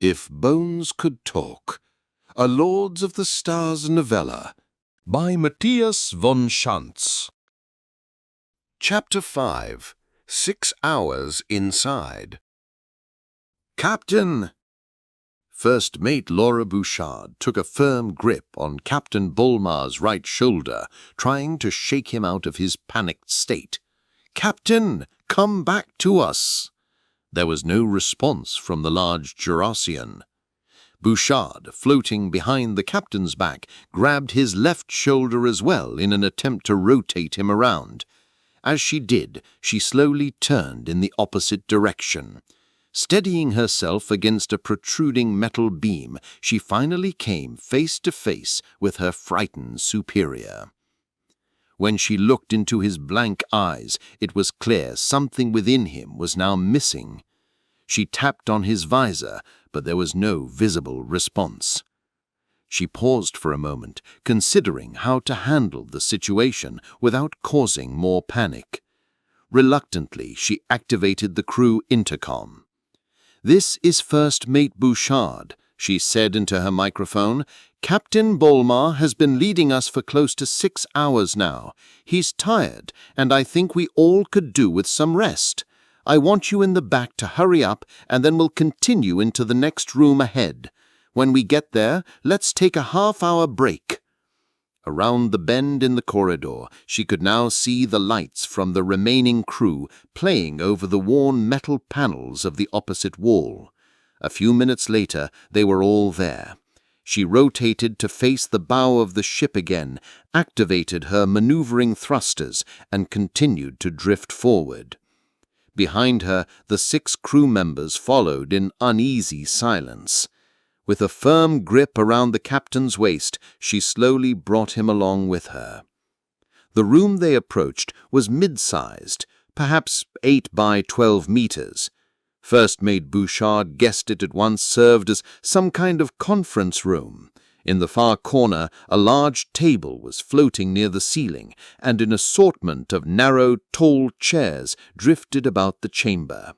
If Bones Could Talk, a Lords of the Stars novella by Mattias von Schantz. Chapter 5. 6 Hours Inside. Captain! First Mate Laura Bouchard took a firm grip on Captain Bolmar's right shoulder, trying to shake him out of his panicked state. "Captain, come back to us!" There was no response from the large Jurassian. Bouchard, floating behind the captain's back, grabbed his left shoulder as well in an attempt to rotate him around. As she did, she slowly turned in the opposite direction. Steadying herself against a protruding metal beam, she finally came face to face with her frightened superior. When she looked into his blank eyes, it was clear something within him was now missing. She tapped on his visor, but there was no visible response. She paused for a moment, considering how to handle the situation without causing more panic. Reluctantly, she activated the crew intercom. "This is First Mate Bouchard," she said into her microphone. "Captain Bolmar has been leading us for close to 6 hours now. He's tired, and I think we all could do with some rest. I want you in the back to hurry up, and then we'll continue into the next room ahead. When we get there, let's take a half-hour break." Around the bend in the corridor, she could now see the lights from the remaining crew playing over the worn metal panels of the opposite wall. A few minutes later, they were all there. She rotated to face the bow of the ship again, activated her maneuvering thrusters, and continued to drift forward. Behind her, the 6 crew members followed in uneasy silence. With a firm grip around the captain's waist, she slowly brought him along with her. The room they approached was mid-sized, perhaps 8 by 12 meters. First Mate Bouchard guessed it at once served as some kind of conference room. In the far corner, a large table was floating near the ceiling, and an assortment of narrow, tall chairs drifted about the chamber.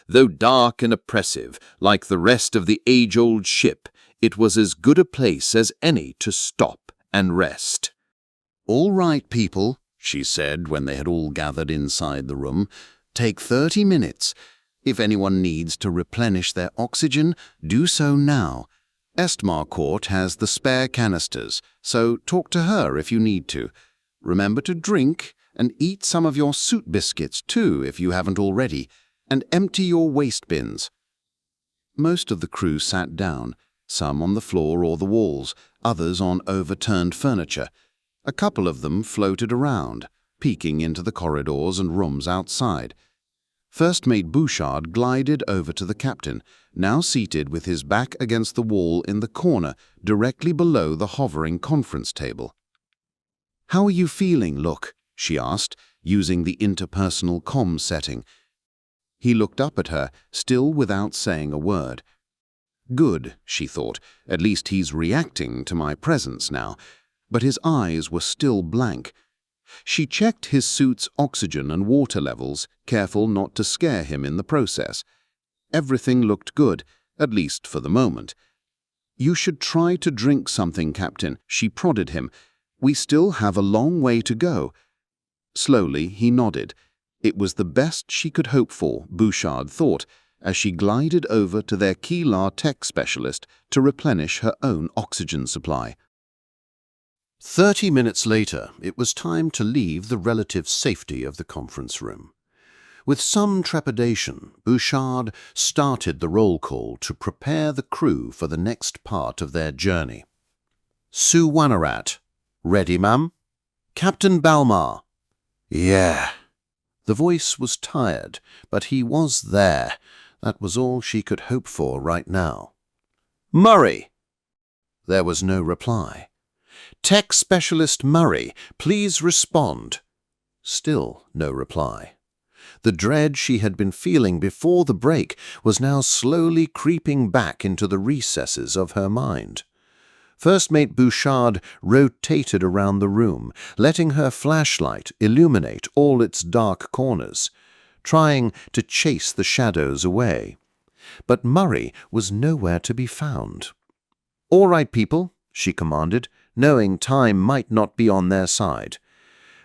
Though dark and oppressive, like the rest of the age-old ship, it was as good a place as any to stop and rest. "All right, people," she said when they had all gathered inside the room. "Take 30 minutes. If anyone needs to replenish their oxygen, do so now. Estmarcourt has the spare canisters, so talk to her if you need to. Remember to drink and eat some of your suit biscuits too if you haven't already, and empty your waste bins." Most of the crew sat down, some on the floor or the walls, others on overturned furniture. A couple of them floated around, peeking into the corridors and rooms outside. First Mate Bouchard glided over to the captain, now seated with his back against the wall in the corner, directly below the hovering conference table. "How are you feeling, Look?" she asked, using the interpersonal comm setting. He looked up at her, still without saying a word. "Good," she thought, "at least he's reacting to my presence now." But his eyes were still blank. She checked his suit's oxygen and water levels, careful not to scare him in the process. Everything looked good, at least for the moment. "You should try to drink something, Captain," she prodded him. "We still have a long way to go." Slowly he nodded. It was the best she could hope for, Bouchard thought, as she glided over to their Keelar tech specialist to replenish her own oxygen supply. 30 minutes later, it was time to leave the relative safety of the conference room. With some trepidation, Bouchard started the roll call to prepare the crew for the next part of their journey. "Sue Wanarat. Ready, ma'am?" "Captain Balmar." "Yeah." The voice was tired, but he was there. That was all she could hope for right now. "Murray." There was no reply. "Tech Specialist Murray, please respond." Still no reply. The dread she had been feeling before the break was now slowly creeping back into the recesses of her mind. First Mate Bouchard rotated around the room, letting her flashlight illuminate all its dark corners, trying to chase the shadows away. but Murray was nowhere to be found. "All right, people," she commanded, knowing time might not be on their side.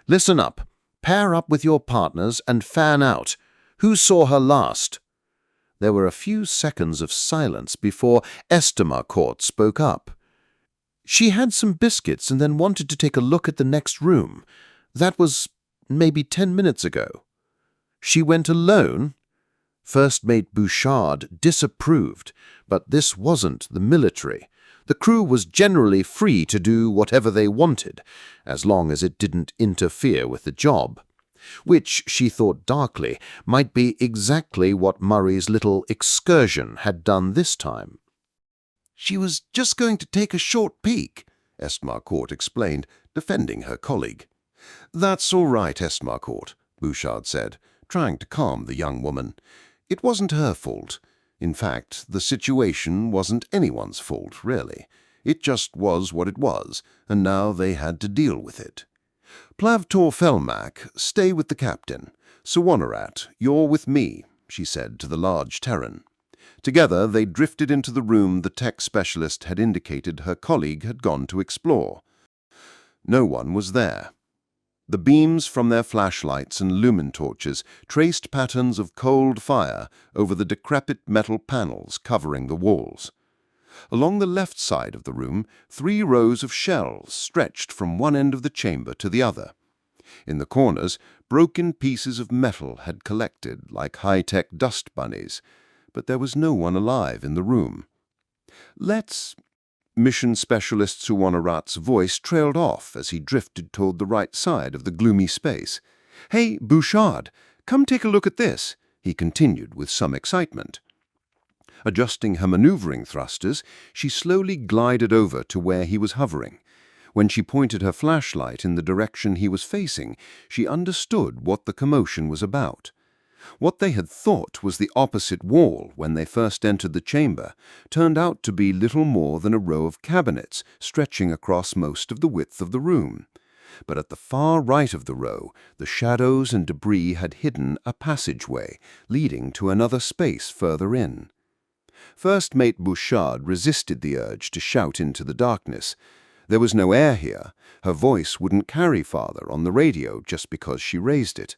"Listen up. Pair up with your partners and fan out. Who saw her last?" There were a few seconds of silence before Marcourt spoke up. "She had some biscuits and then wanted to take a look at the next room. That was maybe 10 minutes ago." "She went alone?" First Mate Bouchard disapproved, but this wasn't the military. The crew was generally free to do whatever they wanted, as long as it didn't interfere with the job. Which, she thought darkly, might be exactly what Murray's little excursion had done this time. "She was just going to take a short peek," Marcourt explained, defending her colleague. "That's all right, Marcourt," Bouchard said, trying to calm the young woman. "It wasn't her fault. In fact, the situation wasn't anyone's fault, really. It just was what it was, and now they had to deal with it. Plavtor Felmak, stay with the captain. Sawonarat, you're with me," she said to the large Terran. Together they drifted into the room the tech specialist had indicated her colleague had gone to explore. No one was there. The beams from their flashlights and lumen torches traced patterns of cold fire over the decrepit metal panels covering the walls. Along the left side of the room, 3 rows of shelves stretched from one end of the chamber to the other. In the corners, broken pieces of metal had collected like high-tech dust bunnies, but there was no one alive in the room. "Let's—" Mission Specialist Sawonarat's voice trailed off as he drifted toward the right side of the gloomy space. "Hey, Bouchard, come take a look at this," he continued with some excitement. Adjusting her maneuvering thrusters, she slowly glided over to where he was hovering. When she pointed her flashlight in the direction he was facing, she understood what the commotion was about. What they had thought was the opposite wall when they first entered the chamber turned out to be little more than a row of cabinets stretching across most of the width of the room. But at the far right of the row, the shadows and debris had hidden a passageway leading to another space further in. First Mate Bouchard resisted the urge to shout into the darkness. There was no air here. Her voice wouldn't carry farther on the radio just because she raised it.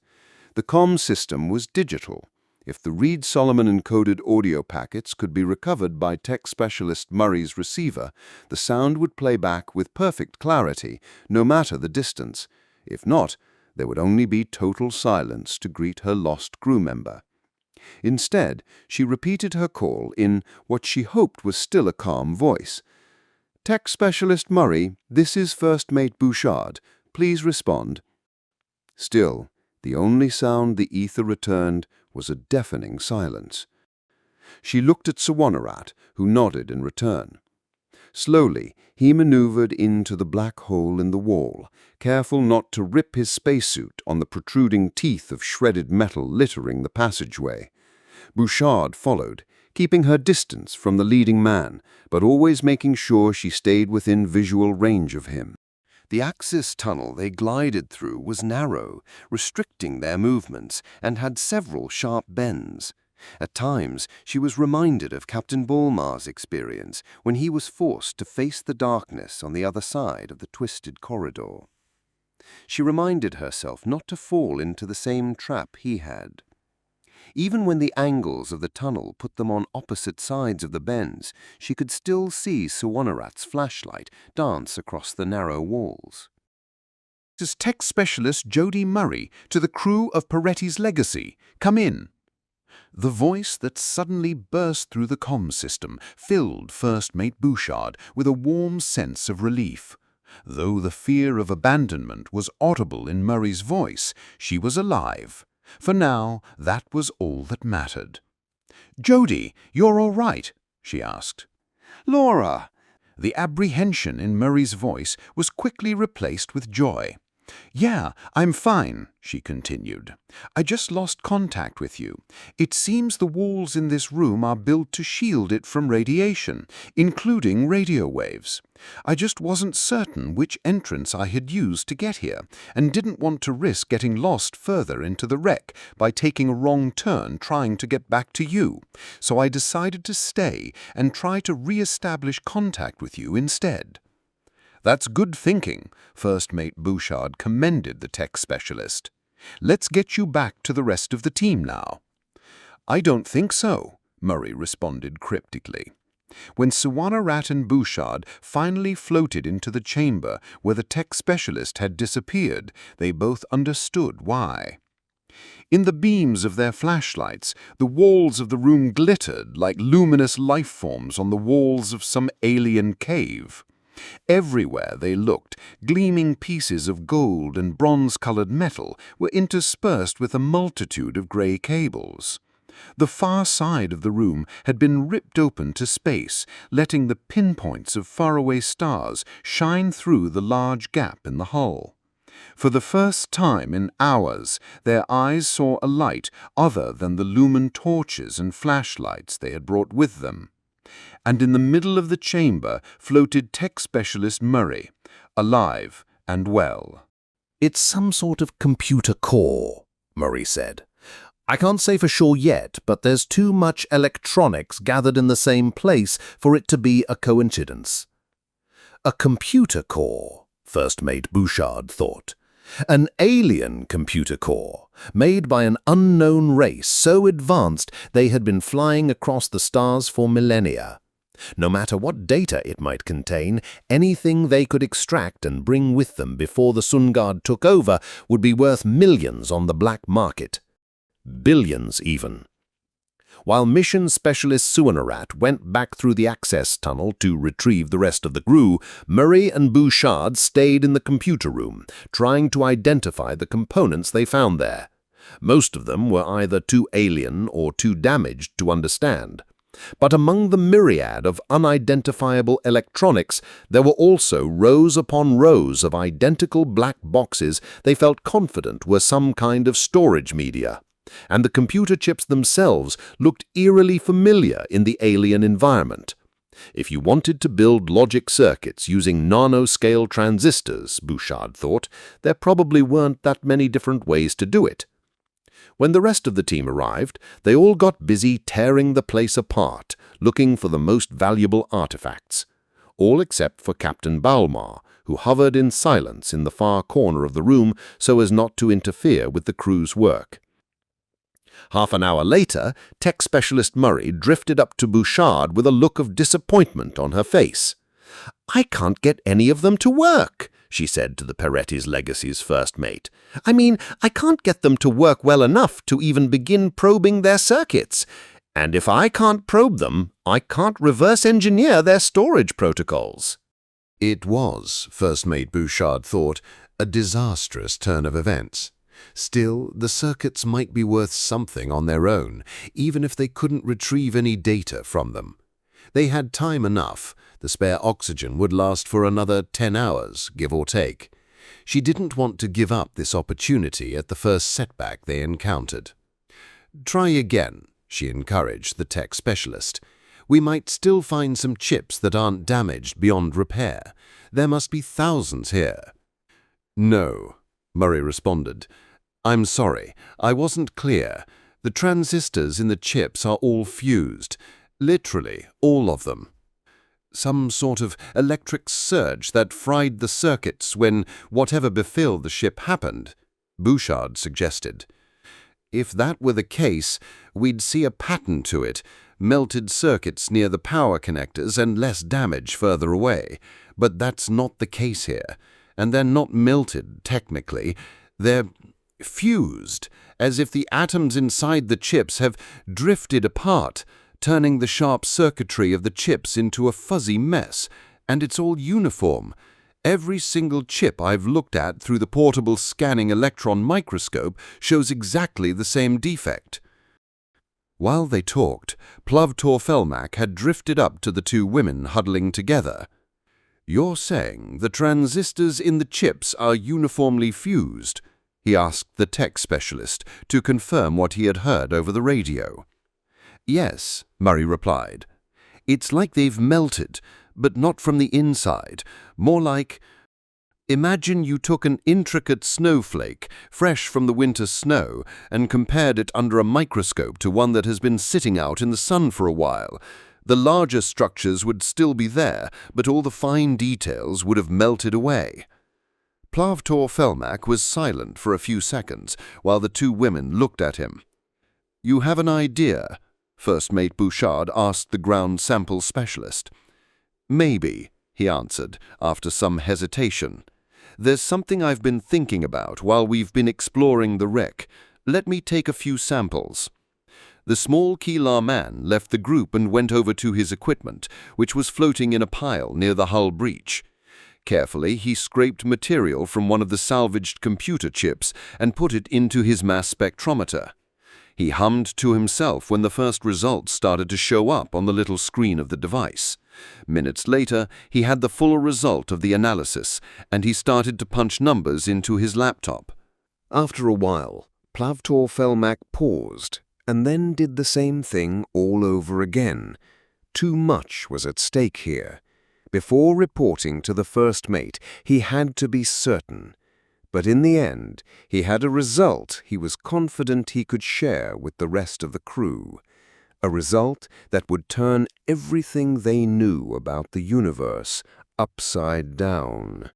The comm system was digital. If the Reed-Solomon encoded audio packets could be recovered by tech specialist Murray's receiver, the sound would play back with perfect clarity, no matter the distance. If not, there would only be total silence to greet her lost crew member. Instead, she repeated her call in what she hoped was still a calm voice. "Tech Specialist Murray, this is First Mate Bouchard. Please respond." Still, the only sound the ether returned was a deafening silence. She looked at Sawonarat, who nodded in return. Slowly, he maneuvered into the black hole in the wall, careful not to rip his spacesuit on the protruding teeth of shredded metal littering the passageway. Bouchard followed, keeping her distance from the leading man, but always making sure she stayed within visual range of him. The Axis tunnel they glided through was narrow, restricting their movements, and had several sharp bends. At times, she was reminded of Captain Bulmar's experience when he was forced to face the darkness on the other side of the twisted corridor. She reminded herself not to fall into the same trap he had. Even when the angles of the tunnel put them on opposite sides of the bends, she could still see Sawonarat's flashlight dance across the narrow walls. "This is Tech Specialist Jody Murray to the crew of Peretti's Legacy. Come in." The voice that suddenly burst through the comm system filled First Mate Bouchard with a warm sense of relief. Though the fear of abandonment was audible in Murray's voice, she was alive. For now, that was all that mattered. "Jody, you're all right?" she asked. "Laura!" The apprehension in Murray's voice was quickly replaced with joy. "Yeah, I'm fine," she continued. "I just lost contact with you. It seems the walls in this room are built to shield it from radiation, including radio waves. I just wasn't certain which entrance I had used to get here, and didn't want to risk getting lost further into the wreck by taking a wrong turn trying to get back to you. So I decided to stay and try to re-establish contact with you instead." "That's good thinking," First Mate Bouchard commended the tech specialist. "Let's get you back to the rest of the team now." "I don't think so," Murray responded cryptically. When Suvanarat and Bouchard finally floated into the chamber where the tech specialist had disappeared, they both understood why. In the beams of their flashlights, the walls of the room glittered like luminous life forms on the walls of some alien cave. Everywhere they looked, gleaming pieces of gold and bronze-colored metal were interspersed with a multitude of gray cables. The far side of the room had been ripped open to space, letting the pinpoints of faraway stars shine through the large gap in the hull. For the first time in hours, their eyes saw a light other than the lumen torches and flashlights they had brought with them. And in the middle of the chamber floated tech specialist Murray, alive and well. "It's some sort of computer core," Murray said. "I can't say for sure yet, but there's too much electronics gathered in the same place for it to be a coincidence." A computer core, First Mate Bouchard thought. An alien computer core, made by an unknown race so advanced they had been flying across the stars for millennia. No matter what data it might contain, anything they could extract and bring with them before the Sungard took over would be worth millions on the black market. Billions, even. While mission specialist Suvanarat went back through the access tunnel to retrieve the rest of the crew, Murray and Bouchard stayed in the computer room, trying to identify the components they found there. Most of them were either too alien or too damaged to understand. But among the myriad of unidentifiable electronics, there were also rows upon rows of identical black boxes they felt confident were some kind of storage media. And the computer chips themselves looked eerily familiar in the alien environment. If you wanted to build logic circuits using nanoscale transistors, Bouchard thought, there probably weren't that many different ways to do it. When the rest of the team arrived, they all got busy tearing the place apart, looking for the most valuable artifacts. All except for Captain Balmar, who hovered in silence in the far corner of the room so as not to interfere with the crew's work. Half an hour later, tech specialist Murray drifted up to Bouchard with a look of disappointment on her face. "I can't get any of them to work," she said to the Peretti's Legacy's first mate. "I mean, I can't get them to work well enough to even begin probing their circuits. And if I can't probe them, I can't reverse engineer their storage protocols." It was, First Mate Bouchard thought, a disastrous turn of events. Still, the circuits might be worth something on their own, even if they couldn't retrieve any data from them. They had time enough. The spare oxygen would last for another 10 hours, give or take. She didn't want to give up this opportunity at the first setback they encountered. "Try again," she encouraged the tech specialist. "We might still find some chips that aren't damaged beyond repair. There must be thousands here." "No," Murray responded. "I'm sorry, I wasn't clear. The transistors in the chips are all fused. Literally, all of them. Some sort of electric surge that fried the circuits when whatever befell the ship happened," Bouchard suggested. "If that were the case, we'd see a pattern to it, melted circuits near the power connectors and less damage further away. But that's not the case here. And they're not melted, technically. They're fused, as if the atoms inside the chips have drifted apart, turning the sharp circuitry of the chips into a fuzzy mess, and it's all uniform. Every single chip I've looked at through the portable scanning electron microscope shows exactly the same defect." While they talked, Pluv Torfelmak had drifted up to the two women huddling together. "You're saying the transistors in the chips are uniformly fused?" he asked the tech specialist to confirm what he had heard over the radio. "Yes," Murray replied. "It's like they've melted, but not from the inside. More like, imagine you took an intricate snowflake, fresh from the winter snow, and compared it under a microscope to one that has been sitting out in the sun for a while. The larger structures would still be there, but all the fine details would have melted away." Plavtor Felmak was silent for a few seconds while the two women looked at him. "You have an idea?" First Mate Bouchard asked the ground sample specialist. "Maybe," he answered after some hesitation. "There's something I've been thinking about while we've been exploring the wreck. Let me take a few samples." The small Keelar man left the group and went over to his equipment, which was floating in a pile near the hull breach. Carefully, he scraped material from one of the salvaged computer chips and put it into his mass spectrometer. He hummed to himself when the first results started to show up on the little screen of the device. Minutes later, he had the full result of the analysis, and he started to punch numbers into his laptop. After a while, Plavtor Felmak paused and then did the same thing all over again. Too much was at stake here. Before reporting to the first mate, he had to be certain. But in the end, he had a result he was confident he could share with the rest of the crew. A result that would turn everything they knew about the universe upside down.